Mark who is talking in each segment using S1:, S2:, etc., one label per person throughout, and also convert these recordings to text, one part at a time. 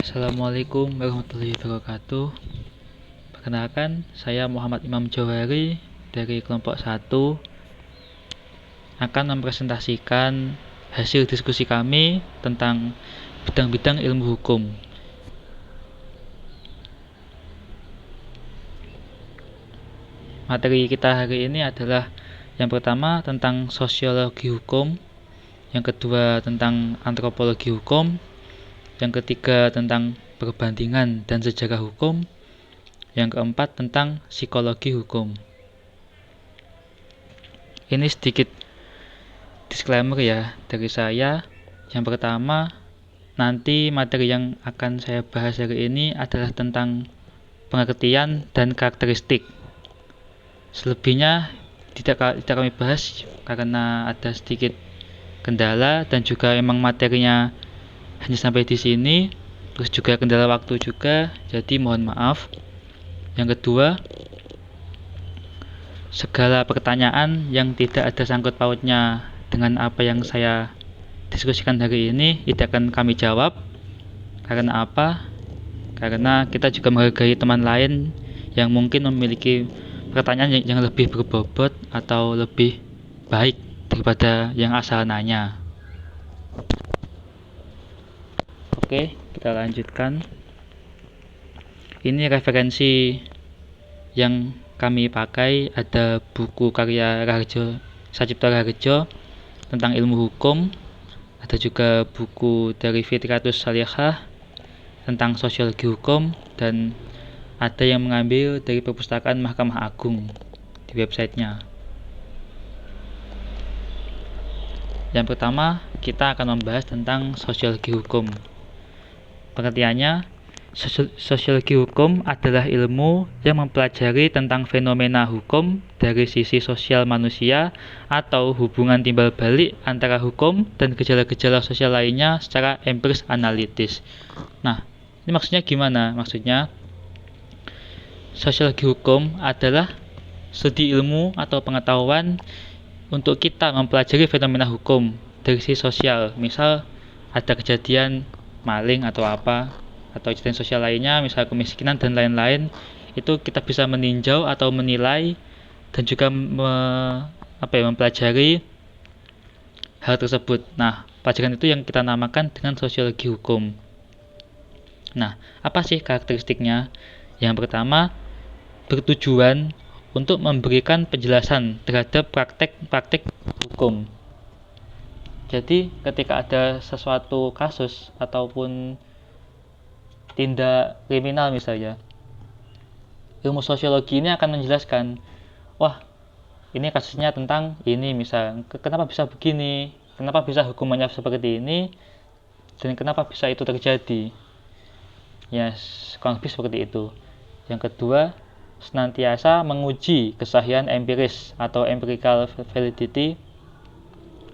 S1: Assalamualaikum warahmatullahi wabarakatuh. Perkenalkan, saya Muhammad Imam Johari dari kelompok 1 akan mempresentasikan hasil diskusi kami tentang bidang-bidang ilmu hukum. Materi kita hari ini adalah yang pertama tentang sosiologi hukum, yang kedua tentang antropologi hukum, yang ketiga tentang perbandingan dan sejarah hukum, yang keempat tentang psikologi hukum. Ini sedikit disclaimer ya dari saya. Yang pertama, nanti materi yang akan saya bahas hari ini adalah tentang pengertian dan karakteristik. Selebihnya tidak kami bahas karena ada sedikit kendala dan juga emang materinya hanya sampai di sini, terus juga kendala waktu juga, jadi mohon maaf. Yang kedua, segala pertanyaan yang tidak ada sangkut pautnya dengan apa yang saya diskusikan hari ini tidak akan kami jawab. Karena apa? Karena kita juga menghargai teman lain yang mungkin memiliki pertanyaan yang lebih berbobot atau lebih baik daripada yang asal nanya. Oke, kita lanjutkan. Ini referensi yang kami pakai, ada buku karya Sacipto Raharjo tentang ilmu hukum, ada juga buku dari Fitriatus Salihah tentang sosiologi hukum, dan ada yang mengambil dari perpustakaan Mahkamah Agung di websitenya. Yang pertama, kita akan membahas tentang sosiologi hukum. Pengertiannya, sosiologi hukum adalah ilmu yang mempelajari tentang fenomena hukum dari sisi sosial manusia atau hubungan timbal balik antara hukum dan gejala-gejala sosial lainnya secara empiris analitis. Nah, ini maksudnya gimana? Maksudnya, sosiologi hukum adalah studi ilmu atau pengetahuan untuk kita mempelajari fenomena hukum dari sisi sosial. Misal ada kejadian maling atau apa, atau kejadian sosial lainnya, misal kemiskinan dan lain-lain, itu kita bisa meninjau atau menilai dan juga mempelajari hal tersebut. Nah, pelajaran itu yang kita namakan dengan sosiologi hukum. Nah, apa sih karakteristiknya? Yang pertama, bertujuan untuk memberikan penjelasan terhadap praktek hukum. Jadi, ketika ada sesuatu kasus ataupun tindak kriminal misalnya, ilmu sosiologi ini akan menjelaskan, wah, ini kasusnya tentang ini, misal kenapa bisa begini, kenapa bisa hukumannya seperti ini, dan kenapa bisa itu terjadi. Ya, kurang lebih seperti itu. Yang kedua, senantiasa menguji kesahihan empiris atau empirical validity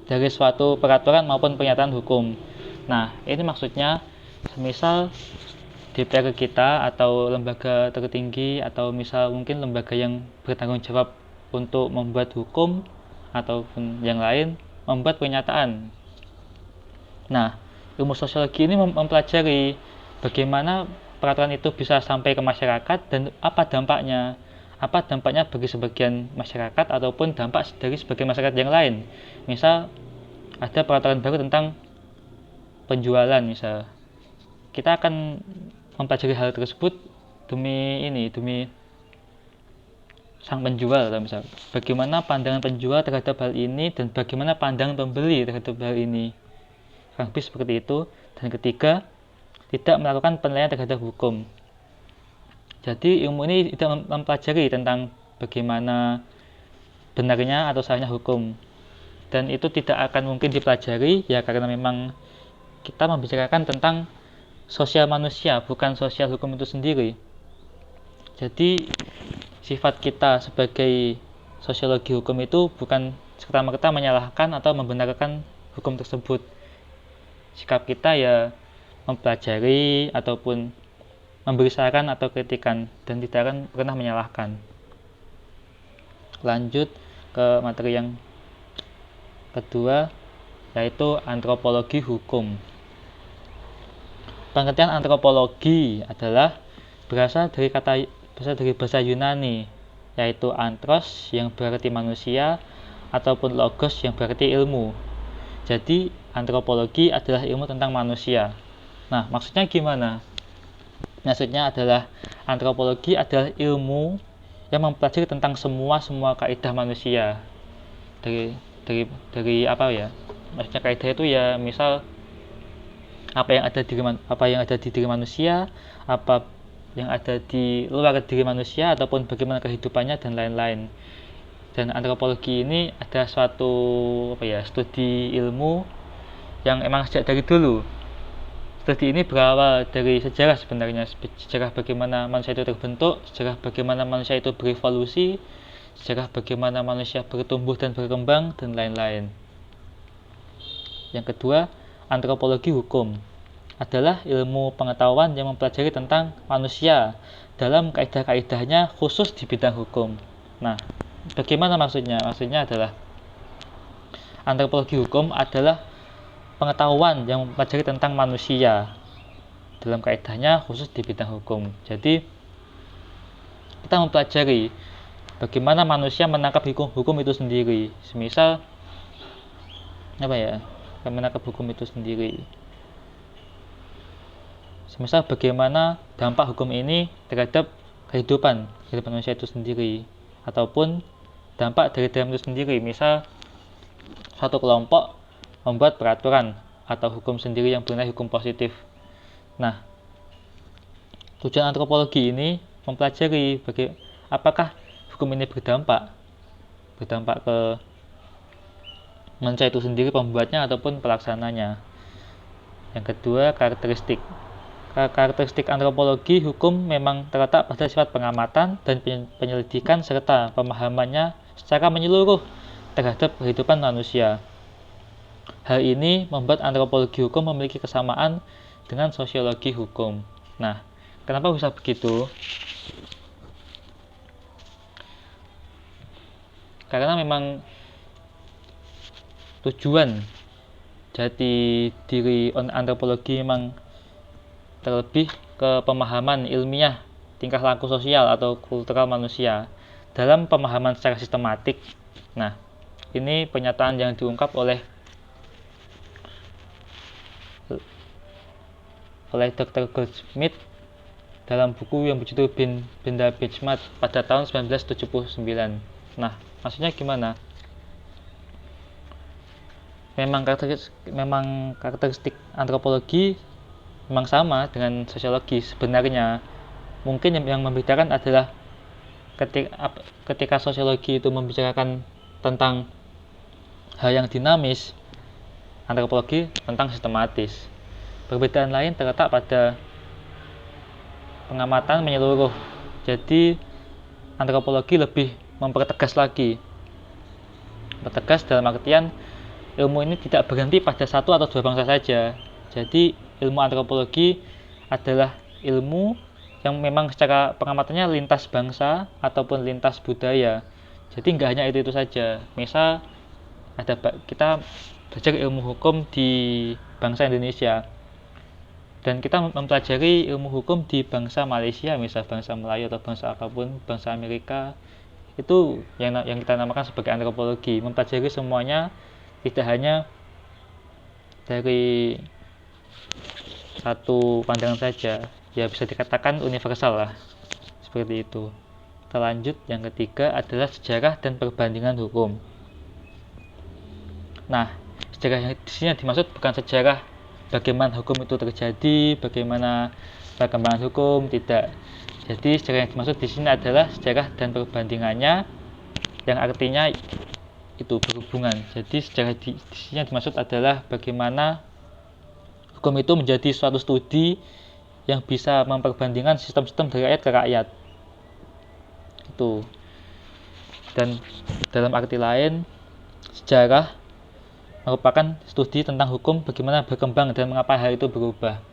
S1: dari suatu peraturan maupun pernyataan hukum. Nah, ini maksudnya misal DPR kita atau lembaga tertinggi atau misal mungkin lembaga yang bertanggung jawab untuk membuat hukum ataupun yang lain membuat pernyataan. Nah, ilmu sosiologi ini mempelajari bagaimana peraturan itu bisa sampai ke masyarakat dan apa dampaknya. Apa dampaknya bagi sebagian masyarakat ataupun dampak dari sebagian masyarakat yang lain. Misal ada peraturan baru tentang penjualan misal. Kita akan mempelajari hal tersebut demi sang penjual atau misal bagaimana pandangan penjual terhadap hal ini dan bagaimana pandangan pembeli terhadap hal ini. Lebih seperti itu. Dan ketiga, tidak melakukan penilaian terhadap hukum. Jadi ilmu ini tidak mempelajari tentang bagaimana benarnya atau salahnya hukum, dan itu tidak akan mungkin dipelajari ya karena memang kita membicarakan tentang sosial manusia, bukan sosial hukum itu sendiri. Jadi sifat kita sebagai sosiologi hukum itu bukan serta-merta menyalahkan atau membenarkan hukum tersebut. Sikap kita ya mempelajari ataupun memberi saran atau kritikan dan tidak akan pernah menyalahkan. Lanjut ke materi yang kedua, yaitu antropologi hukum. Pengertian antropologi adalah berasal dari bahasa Yunani, yaitu anthros yang berarti manusia ataupun logos yang berarti ilmu. Jadi antropologi adalah ilmu tentang manusia. Nah, maksudnya gimana? Maksudnya adalah antropologi adalah ilmu yang mempelajari tentang semua kaidah manusia. Dari apa ya? Maksudnya kaidah itu ya misal apa yang ada di diri manusia, apa yang ada di luar diri manusia, ataupun bagaimana kehidupannya dan lain-lain. Dan antropologi ini ada suatu studi ilmu yang emang sejak dari dulu. Studi ini berawal dari sejarah sebenarnya, sejarah bagaimana manusia itu terbentuk, sejarah bagaimana manusia itu berevolusi, sejarah bagaimana manusia bertumbuh dan berkembang, dan lain-lain. Yang kedua, antropologi hukum adalah ilmu pengetahuan yang mempelajari tentang manusia dalam kaidah-kaidahnya khusus di bidang hukum. Nah, bagaimana maksudnya? Maksudnya adalah antropologi hukum adalah pengetahuan yang mempelajari tentang manusia dalam kaidahnya khusus di bidang hukum. Jadi kita mempelajari bagaimana manusia menangkap hukum itu sendiri. Semisal menangkap hukum itu sendiri. Semisal bagaimana dampak hukum ini terhadap kehidupan manusia itu sendiri, ataupun dampak dari dalam itu sendiri. Misal suatu kelompok membuat peraturan atau hukum sendiri yang bernilai hukum positif. Nah, tujuan antropologi ini mempelajari apakah hukum ini berdampak ke manusia itu sendiri, pembuatnya ataupun pelaksananya. Yang kedua, karakteristik antropologi hukum memang terletak pada sifat pengamatan dan penyelidikan serta pemahamannya secara menyeluruh terhadap kehidupan manusia. Hal ini membuat antropologi hukum memiliki kesamaan dengan sosiologi hukum. Nah, kenapa bisa begitu? Karena memang tujuan jati diri antropologi memang terlebih ke pemahaman ilmiah tingkah laku sosial atau kultural manusia dalam pemahaman secara sistematik. Nah, ini pernyataan yang diungkap oleh Dr. Goldsmith dalam buku yang berjudul Benda Benchmark pada tahun 1979. Nah, maksudnya gimana? Memang karakteristik antropologi memang sama dengan sosiologi sebenarnya. Mungkin yang membedakan adalah ketika sosiologi itu membicarakan tentang hal yang dinamis, antropologi tentang sistematis. Perbedaan lain terletak pada pengamatan menyeluruh. Jadi antropologi lebih mempertegas lagi. Mempertegas dalam artian ilmu ini tidak berhenti pada satu atau dua bangsa saja. Jadi ilmu antropologi adalah ilmu yang memang secara pengamatannya lintas bangsa ataupun lintas budaya. Jadi nggak hanya itu saja. Misal kita belajar ilmu hukum di bangsa Indonesia dan kita mempelajari ilmu hukum di bangsa Malaysia, misal bangsa Melayu atau bangsa apapun, bangsa Amerika, itu yang kita namakan sebagai antropologi. Mempelajari semuanya, tidak hanya dari satu pandangan saja, ya bisa dikatakan universal lah, seperti itu. Kita lanjut, yang ketiga adalah sejarah dan perbandingan hukum. Nah, sejarah yang di sini dimaksud bukan sejarah bagaimana hukum itu terjadi, bagaimana perkembangan hukum, tidak. Jadi sejarah yang dimaksud di sini adalah sejarah dan perbandingannya, yang artinya itu berhubungan. Jadi sejarah di sini yang dimaksud adalah bagaimana hukum itu menjadi suatu studi yang bisa memperbandingkan sistem-sistem dari rakyat ke rakyat. Itu. Dan dalam arti lain, sejarah merupakan studi tentang hukum, bagaimana berkembang dan mengapa hal itu berubah.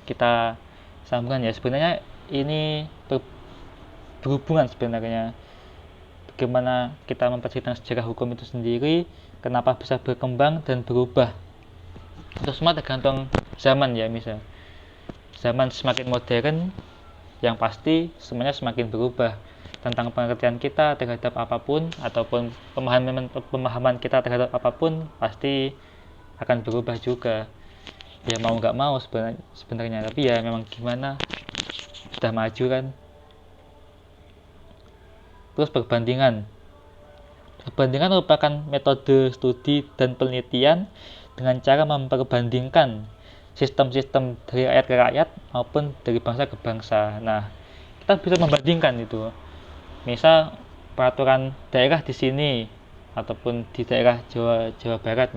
S1: Kita sambungkan ya, sebenarnya ini berhubungan sebenarnya. Bagaimana kita mempelajari tentang sejarah hukum itu sendiri, kenapa bisa berkembang dan berubah. Itu semua tergantung zaman ya, misal zaman semakin modern, yang pasti semuanya semakin berubah tentang pengertian kita terhadap apapun, ataupun pemahaman kita terhadap apapun pasti akan berubah juga. Ya mau nggak mau sebenarnya, tapi ya memang gimana, sudah maju kan. Terus perbandingan merupakan metode studi dan penelitian dengan cara memperbandingkan sistem-sistem dari rakyat ke rakyat maupun dari bangsa ke bangsa. Nah, kita bisa membandingkan itu. Misal peraturan daerah di sini ataupun di daerah Jawa Barat,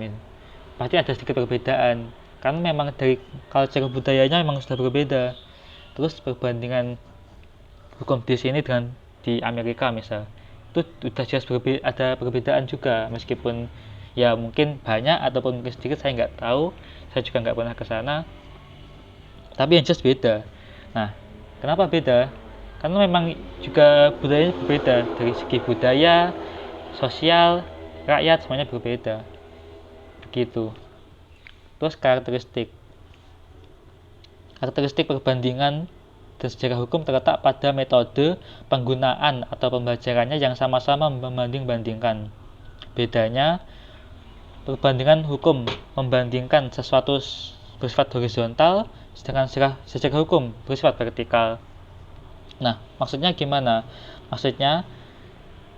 S1: pasti ada sedikit perbedaan karena memang dari culture budayanya memang sudah berbeda. Terus perbandingan hukum di sini dengan di Amerika misal, itu sudah jelas ada perbedaan juga, meskipun ya mungkin banyak ataupun mungkin sedikit, saya nggak tahu, saya juga nggak pernah ke sana, tapi yang jelas beda. Nah, kenapa beda? Karena memang juga budayanya berbeda, dari segi budaya, sosial, rakyat, semuanya berbeda begitu. Terus karakteristik perbandingan dan sejarah hukum terletak pada metode penggunaan atau pembelajarannya yang sama-sama membanding-bandingkan. Bedanya, perbandingan hukum membandingkan sesuatu bersifat horizontal, sedangkan sejarah hukum bersifat vertikal. Nah, maksudnya gimana? Maksudnya,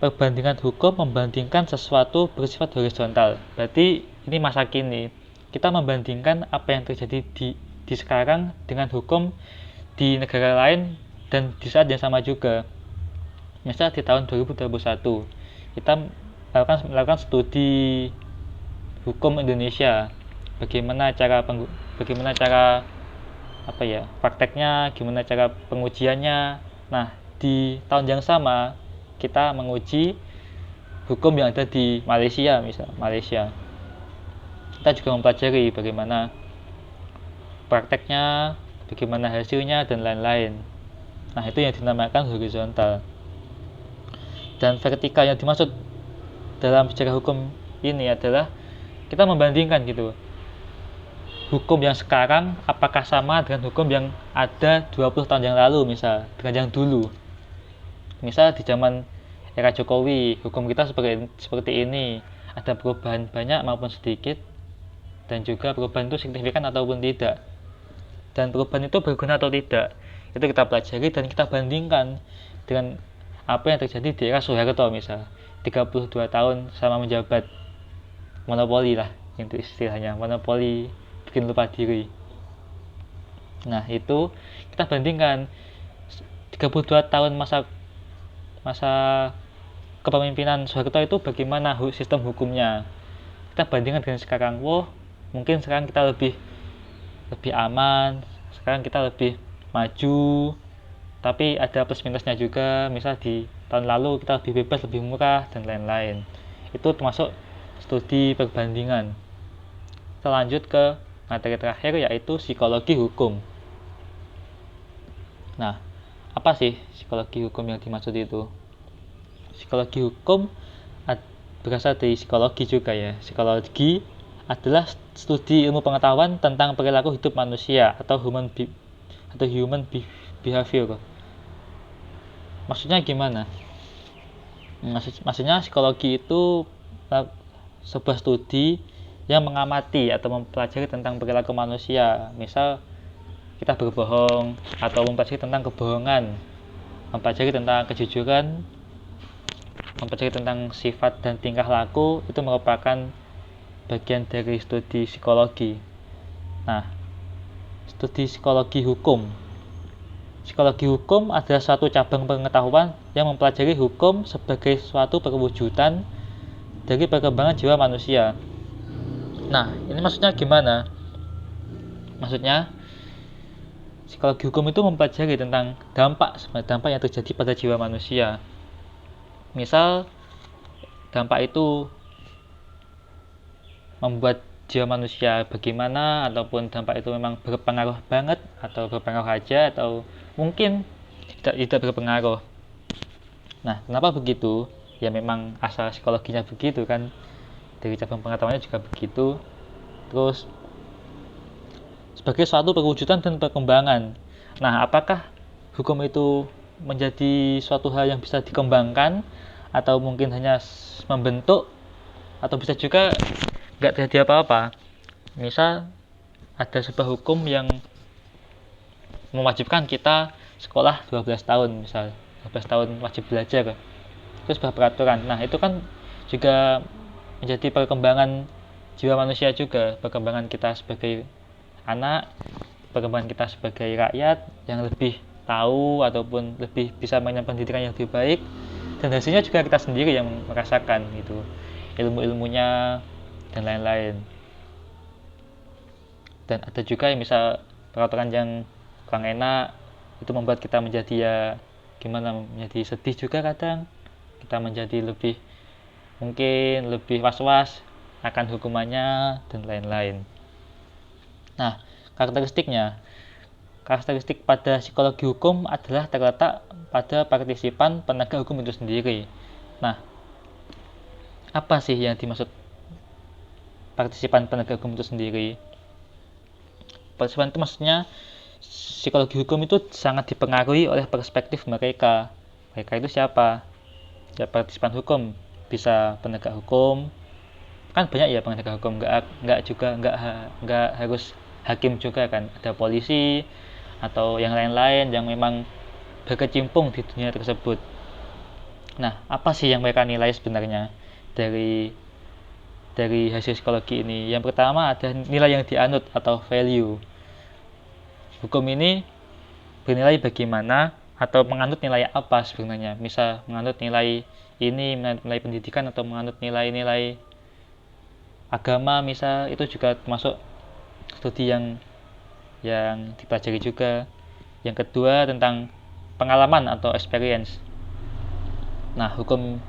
S1: perbandingan hukum membandingkan sesuatu bersifat horizontal. Berarti ini masa kini. Kita membandingkan apa yang terjadi di sekarang dengan hukum di negara lain dan di saat yang sama juga. Misal di tahun 2021 kita melakukan studi hukum Indonesia, bagaimana cara prakteknya, gimana cara pengujiannya. Nah, di tahun yang sama kita menguji hukum yang ada di Malaysia, kita juga mempelajari bagaimana prakteknya, bagaimana hasilnya, dan lain-lain. Nah, itu yang dinamakan horizontal. Dan vertikal yang dimaksud dalam sejarah hukum ini adalah kita membandingkan gitu, hukum yang sekarang apakah sama dengan hukum yang ada 20 tahun yang lalu, misal dengan yang dulu. Misal di zaman era Jokowi, hukum kita seperti ini, ada perubahan banyak maupun sedikit, dan juga perubahan itu signifikan ataupun tidak, dan perubahan itu berguna atau tidak, itu kita pelajari dan kita bandingkan dengan apa yang terjadi di era Soeharto, misal 32 tahun sama menjabat, monopoli lah itu istilahnya, monopoli bikin lupa diri. Nah, itu kita bandingkan 32 tahun masa kepemimpinan Soeharto itu bagaimana sistem hukumnya, kita bandingkan dengan sekarang. Mungkin sekarang kita lebih aman, sekarang kita lebih maju, tapi ada plus minusnya juga. Misal di tahun lalu kita lebih bebas, lebih murah, dan lain-lain. Itu termasuk studi perbandingan. Kita lanjut ke materi terakhir, yaitu psikologi hukum. Nah, apa sih psikologi hukum yang dimaksud itu? Psikologi hukum berasal dari psikologi juga ya. Psikologi adalah studi ilmu pengetahuan tentang perilaku hidup manusia atau human behavior. Maksudnya gimana? Maksudnya psikologi itu sebuah studi yang mengamati atau mempelajari tentang perilaku manusia. Misal kita berbohong atau mempelajari tentang kebohongan, mempelajari tentang kejujuran, mempelajari tentang sifat dan tingkah laku, itu merupakan bagian dari studi psikologi. Nah, studi psikologi hukum. Psikologi hukum adalah suatu cabang pengetahuan yang mempelajari hukum sebagai suatu perwujudan dari perkembangan jiwa manusia. Nah, ini maksudnya gimana? Maksudnya, psikologi hukum itu mempelajari tentang dampak yang terjadi pada jiwa manusia. Misal, dampak itu membuat jiwa manusia bagaimana, ataupun dampak itu memang berpengaruh banget, atau berpengaruh aja, atau mungkin tidak berpengaruh. Nah, kenapa begitu? Ya memang asal psikologinya begitu kan, dari cabang pengetahuannya juga begitu. Terus sebagai suatu perwujudan dan perkembangan. Nah, apakah hukum itu menjadi suatu hal yang bisa dikembangkan atau mungkin hanya membentuk, atau bisa juga nggak terjadi apa-apa. Misal ada sebuah hukum yang mewajibkan kita sekolah 12 tahun, misal 12 tahun wajib belajar, itu sebuah peraturan. Nah, itu kan juga menjadi perkembangan jiwa manusia juga, perkembangan kita sebagai anak, perkembangan kita sebagai rakyat yang lebih tahu ataupun lebih bisa mengenyam pendidikan yang lebih baik, dan hasilnya juga kita sendiri yang merasakan gitu, ilmu-ilmunya dan lain-lain. Dan ada juga yang misal peraturan yang kurang enak, itu membuat kita menjadi ya gimana, menjadi sedih juga kadang, kita menjadi lebih mungkin lebih was-was akan hukumannya dan lain-lain. Nah, karakteristik pada psikologi hukum adalah terletak pada partisipan penegak hukum itu sendiri. Nah, apa sih yang dimaksud partisipan penegak hukum itu sendiri? Partisipan itu maksudnya psikologi hukum itu sangat dipengaruhi oleh perspektif mereka. Mereka itu siapa? Ya, partisipan hukum, bisa penegak hukum, kan banyak ya penegak hukum, nggak harus hakim juga kan, ada polisi atau yang lain-lain yang memang berkecimpung di dunia tersebut. Nah, apa sih yang mereka nilai sebenarnya dari hasil psikologi ini? Yang pertama ada nilai yang dianut atau value. Hukum ini bernilai bagaimana atau menganut nilai apa sebenarnya? Misal menganut nilai ini, menganut nilai pendidikan, atau menganut nilai-nilai agama misal, itu juga termasuk studi yang dipelajari juga. Yang kedua tentang pengalaman atau experience. Nah, hukum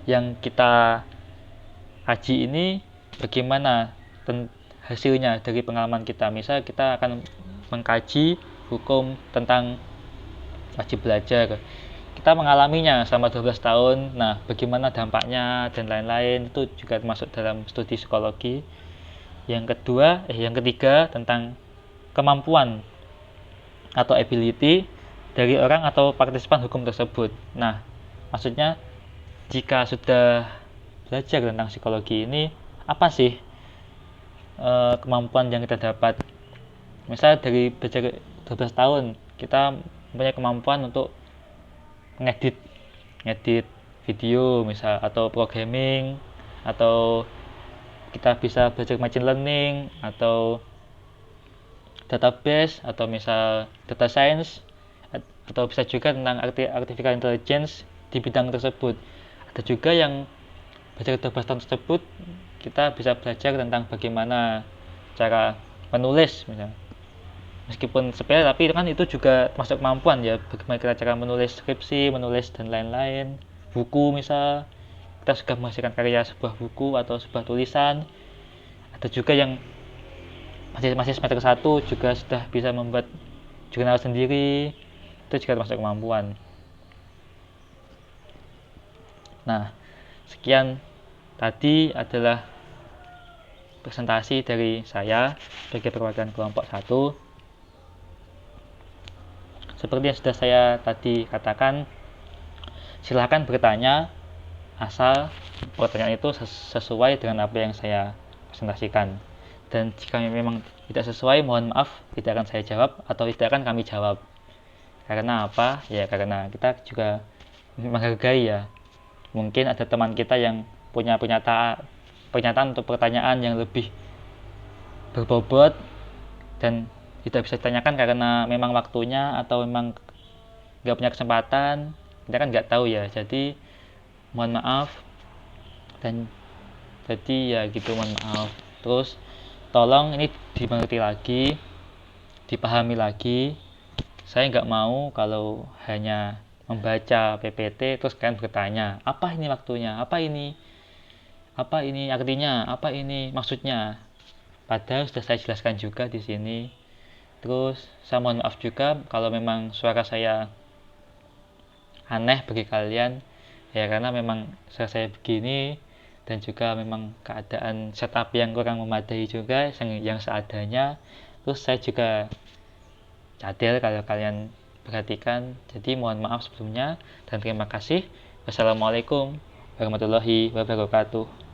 S1: yang kita kaji ini bagaimana hasilnya dari pengalaman kita. Misal kita akan mengkaji hukum tentang wajib belajar, kita mengalaminya selama 12 tahun. Nah, bagaimana dampaknya dan lain-lain, itu juga termasuk dalam studi psikologi. Yang ketiga tentang kemampuan atau ability dari orang atau partisipan hukum tersebut. Nah, maksudnya jika sudah belajar tentang psikologi ini, apa sih kemampuan yang kita dapat? Misal dari belajar 12 tahun, kita mempunyai kemampuan untuk ngedit video misal, atau programming, atau kita bisa belajar machine learning, atau database, atau misal data science, atau bisa juga tentang artificial intelligence di bidang tersebut. Ada juga yang belajar 12 tahun tersebut kita bisa belajar tentang bagaimana cara menulis misalnya. Meskipun sepele, tapi kan itu juga termasuk kemampuan ya, bagaimana kita cara menulis skripsi, menulis dan lain-lain. Buku misal, kita sudah menghasilkan karya sebuah buku atau sebuah tulisan. Ada juga yang masih semester 1 juga sudah bisa membuat jurnal sendiri, itu juga termasuk kemampuan. Nah, sekian tadi adalah presentasi dari saya sebagai perwakilan kelompok 1. Seperti yang sudah saya tadi katakan, silahkan bertanya asal pertanyaan itu sesuai dengan apa yang saya presentasikan. Dan jika memang tidak sesuai, mohon maaf, tidak akan saya jawab atau tidak akan kami jawab. Karena apa? Ya karena kita juga menghargai ya. Mungkin ada teman kita yang punya pernyataan atau pertanyaan yang lebih berbobot dan tidak bisa ditanyakan karena memang waktunya atau memang nggak punya kesempatan, kita kan nggak tahu ya. Jadi mohon maaf, dan jadi ya gitu, mohon maaf. Terus tolong ini dimengerti lagi, dipahami lagi. Saya nggak mau kalau hanya membaca PPT terus kalian bertanya, apa ini waktunya, apa ini artinya, apa ini maksudnya. Padahal sudah saya jelaskan juga di sini. Terus saya mohon maaf juga kalau memang suara saya aneh bagi kalian, ya karena memang suara saya begini, dan juga memang keadaan setup yang kurang memadai juga, yang seadanya. Terus saya juga cadel kalau kalian perhatikan. Jadi mohon maaf sebelumnya dan terima kasih. Wassalamualaikum warahmatullahi wabarakatuh.